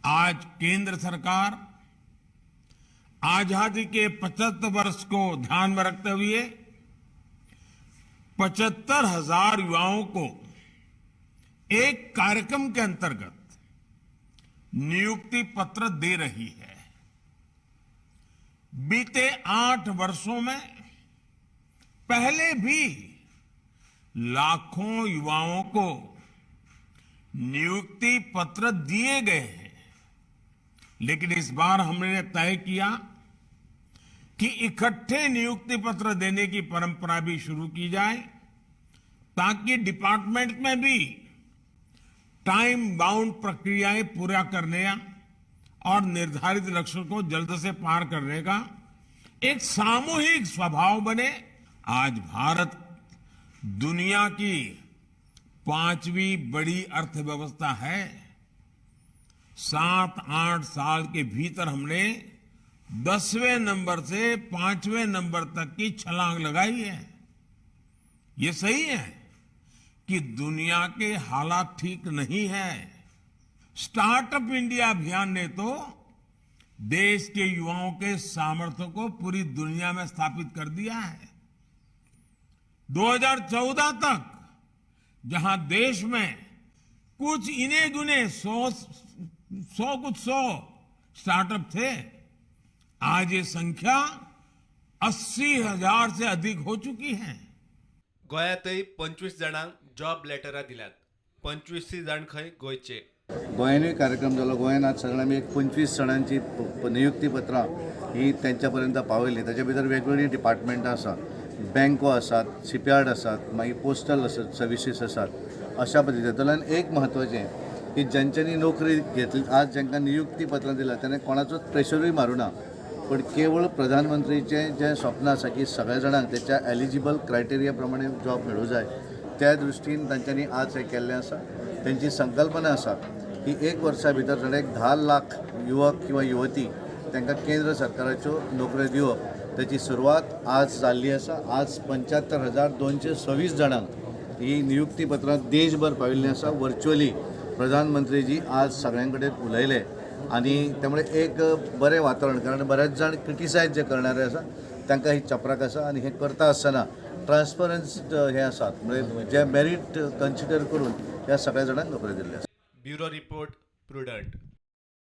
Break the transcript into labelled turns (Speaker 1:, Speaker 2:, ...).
Speaker 1: आज केंद्र सरकार आजादी के 75 वर्ष को ध्यान में रखते हुए 75,000 युवाओं को एक कार्यक्रम के अंतर्गत नियुक्ति पत्र दे रही है। बीते 8 वर्षों में पहले भी लाखों युवाओं को नियुक्ति पत्र दिए गए हैं, लेकिन इस बार हमने तय किया कि इकट्ठे नियुक्ति पत्र देने की परंपरा भी शुरू की जाए, ताकि डिपार्टमेंट में भी टाइम बाउंड प्रक्रियाएं पूरा करने और निर्धारित लक्ष्य को जल्द से पार करने का एक सामूहिक स्वभाव बने। आज भारत दुनिया की 5वीं बड़ी अर्थव्यवस्था है। 7-8 साल के भीतर हमने 10वें नंबर से 5वें नंबर तक की छलांग लगाई है। ये सही है कि दुनिया के हालात ठीक नहीं है। स्टार्टअप इंडिया अभियान ने तो देश के युवाओं के सामर्थ्य को पूरी दुनिया में स्थापित कर दिया है। 2014 तक जहां देश में कुछ इने गुने 100 स्टार्टअप थे, आज ये संख्या 80,000 से अधिक हो चुकी है।
Speaker 2: गोंयांतय 25 जाणांक जॉब लेटरां दिल्यात। 25 जाण खंय गोंयचे।
Speaker 3: गोंयानूय कार्यक्रम जालो। गोंयान आज सगळ्यांनी एक 25 जाणांची नियुक्ती पत्रां ही त्यांच्या पर्यंत पावयली। ताचे भितर वेगवेगळी डिपार्टमेंटां आसा, बँको आसात, शिपयार्ड आसात, मागीर पोस्टल सर्विसीस आसात। अशा पद्दतींतल्यान एक म्हत्वाचें की ज्यांच्यांनी नोकरी घेतली, आज जांकां नियुक्ती पत्रां दिल्यात ताणें कोणाचोच प्रेशरूय मारूं ना, पण केवळ प्रधानमंत्रीचें जें स्वप्न आसा की सगळ्या जाणांक त्याच्या एलिजिबल क्रायटेरिया प्रमाणे जॉब मेळूं जाय, त्या दृश्टीन तांच्यांनी आज हें केल्लें आसा। त्यांची संकल्पना आसा की 1 वर्सा भितर थोडे 10 लाख युवक किंवा युवती तांकां केंद्र सरकाराच्यो नोकऱ्यो दिवप, ताची सुरवात आज जाल्ली आसा। आज 75,226 जाणांक ही नियुक्ती पत्रां देशभर पाविल्लीं आसा। वर्च्युअली प्रधानमंत्रीजी आज सगळ्यां कडेन उलयले आणि त्यामुळे एक बरें वातावरण, कारण बरेच जाण क्रिटिसायज जे करणारे आसा तांकां ही चपराक आसा आणि हे करता आसतना ट्रान्सपरन्स हे आसात, म्हणजे जे मेरिट कन्सिडर करून ह्या सगळ्या जाणांक नोकरी दिल्ली आसा।
Speaker 2: Bureau report prudent.